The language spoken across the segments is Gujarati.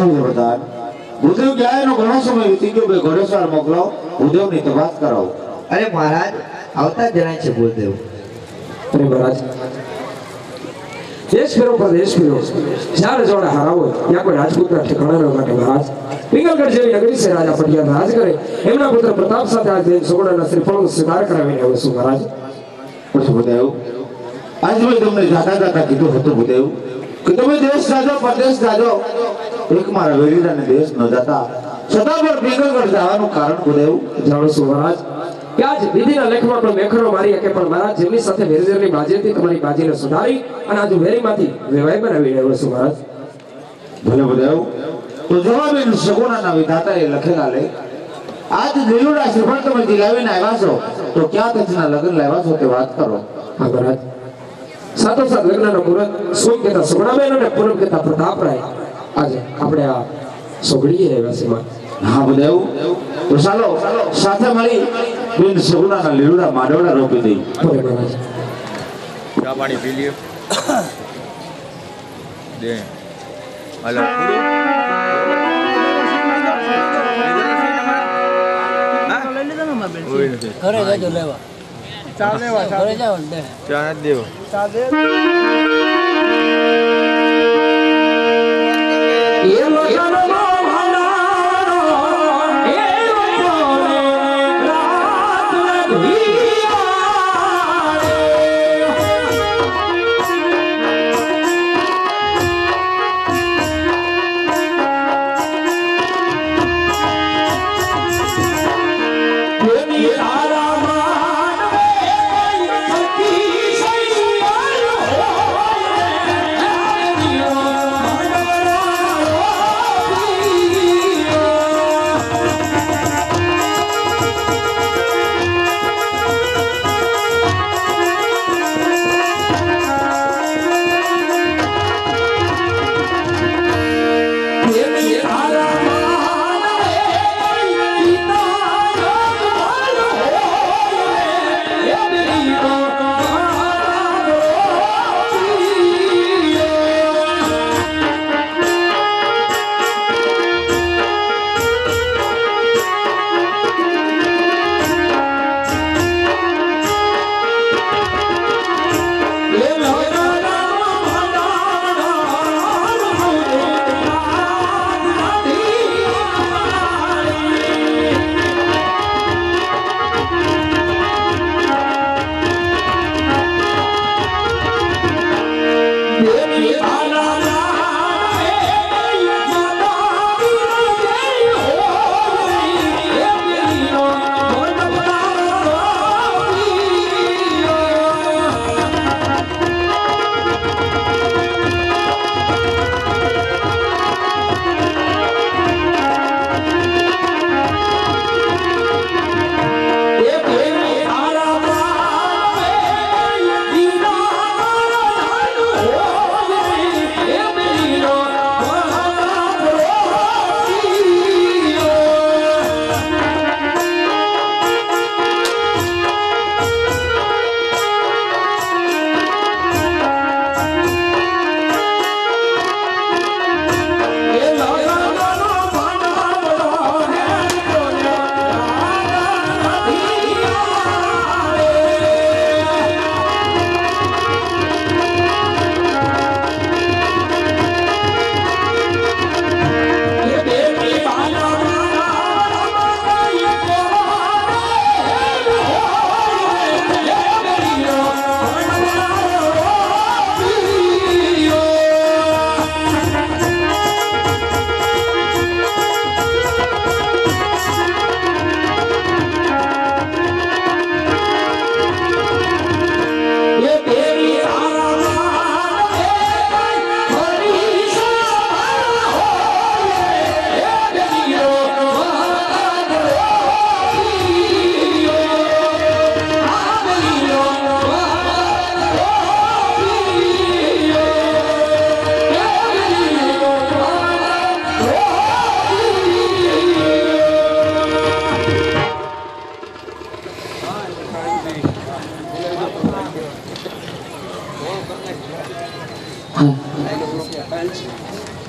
જબરદાર ભૂદેવ ગયા એનો ઘણો સમય વીતી ગયો બે ઘોડેસવાર મોકલો ભૂદેવની તપાસ કરાવો અરે મહારાજ આવતા જણાય છે ભૂદેવ અરે મહારાજ દેશ ફેરો પ્રદેશ ફેરો ચાર જોડા હારાવો ત્યાં કોઈ રાજપૂતના ઠેકાણા માટે મહારાજ પિંગલગઢ જેવી નગરી છે રાજા પટિયા રાજ કરે એમના પુત્ર પ્રતાપ સાથે આ દેવ સોગડાના શ્રીફળનો સ્વીકાર કરાવીને આવ્યો છું મહારાજ પછી ભૂદેવ આજ મેં તમને જાતા જાતા કીધું હતું ભૂદેવ કે તમે દેશ જાજો પરદેશ જાજો એક મારા વેલીરાને દેશ ન જાતા છતાં પણ પિંગલગઢ જવાનું કારણ ભૂદેવ જાણો છું મહારાજ કે આજ વિધિના લેખમાં પણ મેખરો મારી કે પણ મહારાજ જેમની સાથે વેરઝેરની બાજીથી તમારી બાજીને સુધારી અને આજુ વેરીમાંથી વેવાઈ બનાવી રહ્યો છું મહારાજ ભલે ભૂદેવ તો જવાબેન સગુણાના વિધાતાએ લખેલા લે આજ લીલુડા શ્રીફળ તમે જીલાવીને આવ્યા છો તો ક્યાં કચ્છના લગ્ન લાવ્યા છો તે વાત કરો હા મહારાજ સાથોસાથ લગ્નનો મુહૂર્ત સોમ કહેતા સુગુણાબેન અને પૂનમ કહેતા પ્રતાપરાય આજે આપણે આ સોગડીએ આવ્યા છે મહારાજ હા ભૂદેવ તો ચાલો સાથે મળી બેન સગુણાના લીલુડા માંડવડા રોપી દઈ ભલે મહારાજ ચા પાણી પી લ્યો દે હાલો ઘરે જજો લેવા ચા લેવા ઘરે જાવ ને ચા નથી દેવો ચા દે એ લોકોનો ભલાનો એ લોકોને રાત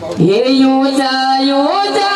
હે ઊંચા ઊંચા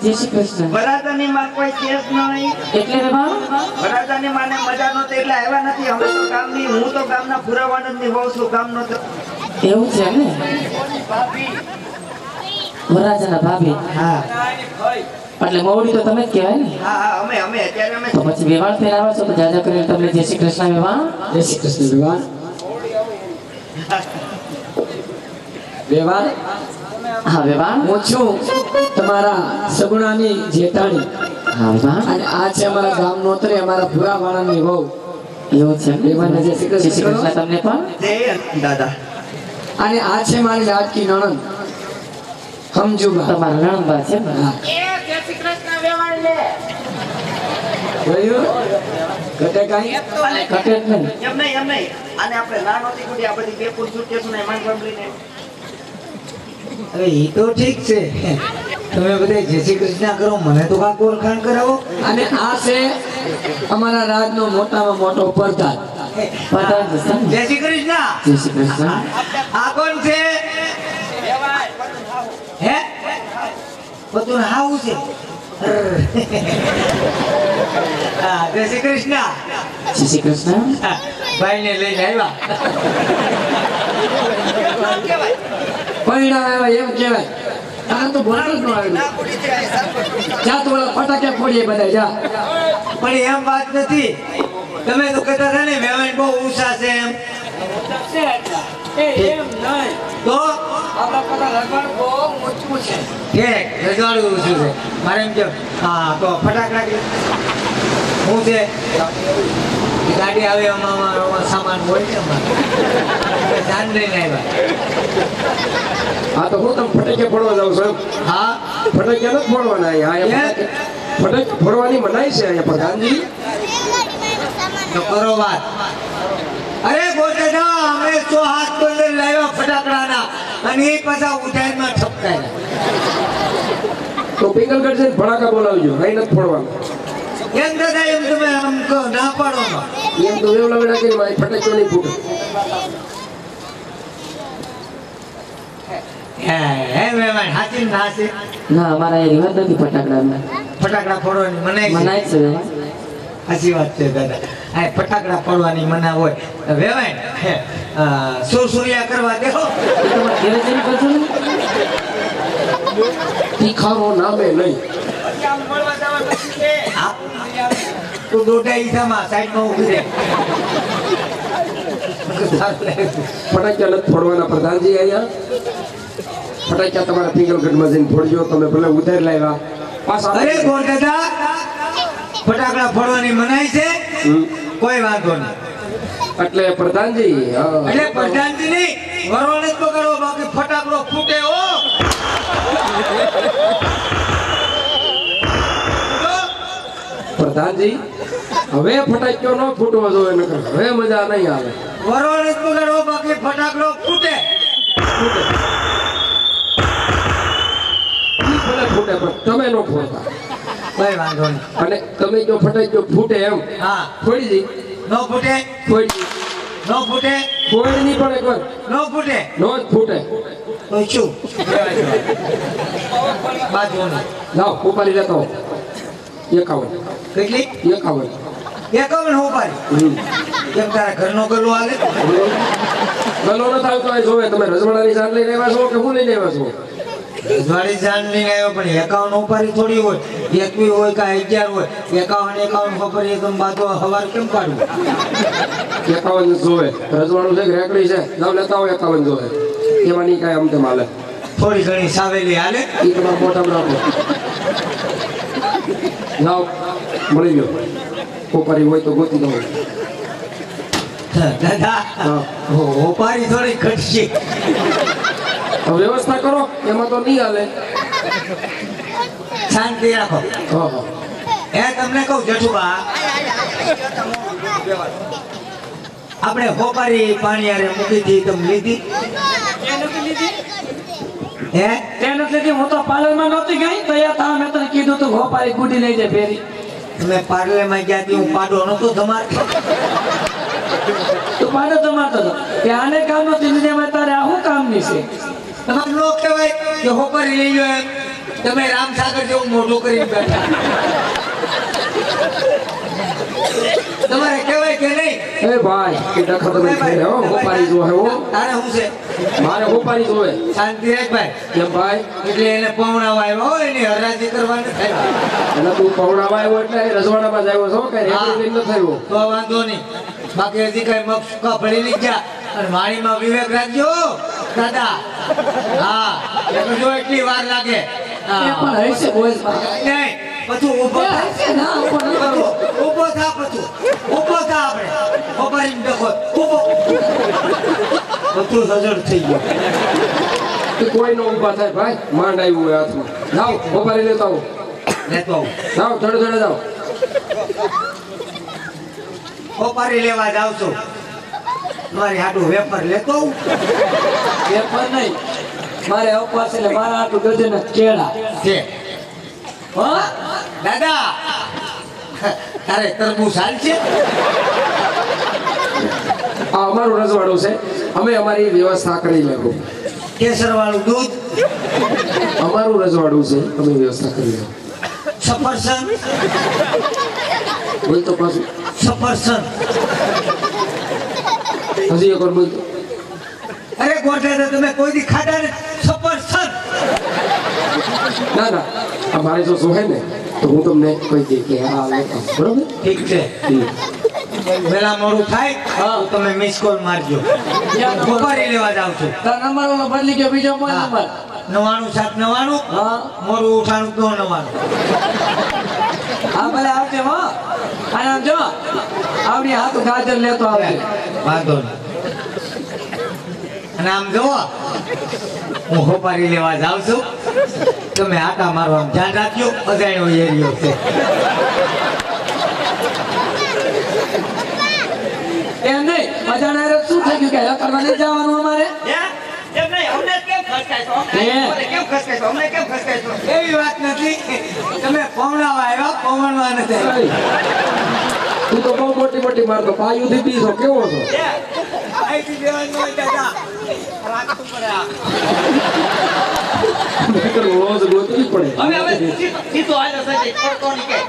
જય શ્રી કૃષ્ણ. વરાજાની માં કોઈ કેસ નહીં એટલે રે બા વરાજાની માને મજા નહોતી એટલે આવ્યા નથી. અમે તો ગામની હું તો ગામના પુરાવાનંદની વહુ છું. ગામનો તો એવું છે ને વરાજાના ભાભી. હા એટલે મોવડી તો તમે જ કહેવાય ને. હા હા અમે અત્યારે અમે તો પછી વેવાણ ફેરાવા છો તો જાજા કરીને તમને જય શ્રી કૃષ્ણ વેવાણ. જય શ્રી કૃષ્ણ વેવાણ. વેવાણ હા વેવાણ હું છું તમારા સગુણાની જેઠાણી. હા વેવાણ અને આ છે અમારા ગામ નોતરે અમારા પુરાવાળાની વહુ. એવું છે વેવાણ જય શ્રી જય શ્રી કૃષ્ણ. કૃષ્ણ તમને પણ. જય દાદા. અને આ છે મારી લાડકી નણંદ સમજુબા. તમારા નણંદબા છે ને. હા. જોયું? ઘટે કાંઈ? કટે જ નહીં. એમ નહીં આને આપણે ના નહોતી કુડી આ બધી બેપુર સુટકેસને માંગવા લઈને હવે એ તો ઠીક છે. તમે બધા જય શ્રી કૃષ્ણ કરો, મને તો કાંક ઓળખાણ કરાવો. અને આ છે અમારા રાજનો મોટામાં મોટો પ્રધાન. પ્રધાન છે ને? જય શ્રી કૃષ્ણ. જય શ્રી કૃષ્ણ. આ કોણ છે? હે બધું હાવું છે. હા જય શ્રી કૃષ્ણ. જય શ્રી કૃષ્ણ. ભાઈ ને લઈને આવ્યા. પરિણામ આવ્યા એમ કહેવાય. આને તો બોલતું જ ન આવ્યું. જા તો ઓલા ફટાકે ફોડીએ બધા જા. પણ એમ વાત નથી. તમે તો કહેતા હતા ને વેવાણ બહુ ઊંચા છે એમ. તો ઠીક રજવાડું ઊંચું છે. મારે એમ કે હા તો ફટાકડા હું છે ગાડી આવે એમાં સામાન હોય ને અમારે ધ્યાન લઈને આવ્યા. હા તો હું તમે ફટાકિયા ફોડવા જાઉં છું હા ફટાકિયા નથી ફોડવાના અહીંયા ફટાકિયા ફોડવાની મનાઈ છે અહીંયા પ્રધાનજી તો કરો વાત. અરે ગોટેડા અમે 100 હાથ બંદર લાવ્યા ફટાકડાના અને એ પાછા ઉઠાઈમાં ઠપકાયા. તો પિંગલગઢ જઈને ભડાકા બોલાવજો અહીં નથી ફોડવાના એમ દાદા એમ તમે આમ ના પાડો એમ તો એવું લાગે કે મારી ફટાકીઓ નહીં ફૂટે હે મહેમાન હાચી ના છે ના અમારા એ રિવાજ નથી ફટાકડા ફટાકડા ફોડવાની મનાઈ મનાય છે સાચી વાત છે દાદા. આ ફટાકડા ફોડવાની મના હોય વેવાય સુરસુરિયા કરવા દેહો તમારે ઘેરે જઈને કરશો ને તીખારો નામે નહીં તું દોઢા ઈસામાં સાઈડમાં ઊભી રહે. ફટાકિયા નથી ફોડવાના પ્રધાનજી અહીંયા ફટાકિયા તમારા પિંગલગઢમાં જઈને ફોડજો તમે ભલે ઉધાર લાવ્યા પાછા અરે ગોર દાદા ફટાકડા ફોડવાની મનાઈ છે કોઈ વાંધો નહીં. એટલે પ્રધાનજી એટલે પ્રધાનજી નહીં વરોને જ પકડો બાકી ફટાકડો ફૂટે હો. પ્રધાનજી હવે ફટાકિયો ન ફૂટવો જોઈએ નકર હવે મજા નહીં આવે વરોને જ પકડો બાકી ફટાકડો ફૂટે. ઈ ભલે ફૂટે પણ તમે ન ફોડતા કોઈ વાંધો નહીં. અને તમે જો ફટાકિયો ફૂટે એમ હા ફોડી દી નો ફૂટે ફોડી નો ફૂટે ફોડી નહીં પણ એકવાર નો ફૂટે નો જ ફૂટે તો શું બાજુની લાવ ઉપાડી લેતો 51 કેટલી 51 એકાવન ઉપાડી કેમ તારા ઘરનો ગલ્લો હાલે ગલો ન થાય તો એ જોવે તમે રજવાડાની જાન લઈને આવ્યા છો કે હું લઈને આવ્યા છું રજવાડી જાન લઈને આવ્યો પણ એકાવન ઉપાડી થોડી હોય 21 હોય કે 11 હોય 51 ખબર તમે બાજુ હવાર કેમ કાઢવું 51 જોવે રજવાડું છે કે રેકડી છે લાવ લેતા હોય 51 જોવે એમાં નહીં કાંઈ આમ તેમ હાલે થોડી ઘણી સાવેલી હાલે એ તમારા મોઢામાં રાખો લાવ મળી ગયો કોપારી હોય તો ગોતી દો દાદા ઉપાડી થોડી ઘટશે હવે વ્યવસ્થા કરો એમાં તો નહીં હાલે શાંતિ રાખો હા હા એ તમને કહું જઠુબા આપણે હોપારી પાણી આરે મૂકી હતી તમે લીધી હે તેનું લીધી હું તો પાર્લરમાં નહોતી ગઈ તો યા તા મેં તને કીધું તું ગોપારી ગુડી લઈ જાય ફેરી તમે પાર્લેમાં ગયા હતી હું પાડો નતો તમારે તું પાડો તમારતો હતો કે આને કામ નહોતી લીધી અમે તારે આ શું કામની છે તમારે નો કહેવાય કે હોપારી લઈ લો એમ તમે રામસાગર જેવું મોઢું કરીને બેઠા તમારે કહેવાય કે નહીં એ ભાઈ કે ડખા તમે ખેડે હો હોપારી જો હે હો તારે શું છે મારે હોપારી જોવે શાંતિ રાખ ભાઈ કેમ ભાઈ એટલે એને પવણાવા આવ્યો હોય એની હરાજી કરવાની થાય એટલે તું પવડાવા આવ્યો એટલે રજવાડામાં જ આવ્યો છો કે રેકડી લઈને ન થયો તો વાંધો નહીં બાકી હજી કઈ મગ સુકા ભળી નહીં ગયા અને વાણીમાં વિવેક રાખજો દાદા હા એટલે જો એટલી વાર લાગે પણ હશે બોલ નહીં પછી ઊભો થા ના ઉપર ન કરો ઊભો થા પછી ઊભો થા આપણે ખબરી દેખો ઊભો બધું સજડ થઈ ગયું કે કોઈ નો ઊભા થાય ભાઈ માંડ આવ્યું હોય હાથમાં જાઓ હોપારી લેતા આવો લેતો આવું. જાઓ જોડે જોડે જાઓ ખોપારી લેવા જાવ છું મારી હાટું વેફર લેતો આવું. વેપાર નહીં મારે ઉપવાસ એટલે મારા આટલું ગજન કેળા છે હા દાદા તારે તરબૂચ હાલ છે આ અમારું રજવાડું છે અમે અમારી વ્યવસ્થા કરી લેવું કેસર વાળું દૂધ અમારું રજવાડું છે અમે વ્યવસ્થા કરી લેવું સફરજન બોલ તો પાછું સફરજન હજી એક વાર બોલ તો. અરે ગોઠે તમે કોઈ દી ખાધા ને સફરજન ના ના આ મારે જો જોહે ને તો હું તમને કહી દઈ કે આ લેતા આવો. બરોબર ઠીક છે વેલા મોડું થાય તો તમે મિસ કોલ મારજો ખોપારી લેવા જાવ છું તાર નંબર ઓલો બદલી ગયો બીજો મોબાઈલ નંબર 99 799 હા મોરું ઉઠાણું તો 99 હા ભલે આવજે હો અને આમ જો આવડી હાથ ગાજર લેતો આવજે વાંધો નહીં અને આમ જો હું હોપારી લેવા જાઉં છું તમે આટા મારવા ધ્યાન રાખજો અજાણ્યો એરિયો છે એમ નહીં મજાના રે શું થઈ ગયું કે હવે કરવા નહીં જવાનું અમારે એમ નહીં અમને કેમ ખસકાયશો કેમ ખસકાયશો અમને કેમ ખસકાયશો એવી વાત નથી તમે પવણાવા આવ્યા પવણવા નથી તું તો બહુ મોટી મોટી મારતો પાયું થી પીસો કેવો છો આઈથી દેવાનું હોય દાદા રાખવું પડે આ નહીંતર રોજ ગોતવી પડે હવે સીધો હાલો સજે પડતો નહીં કે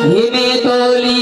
हिमे तोली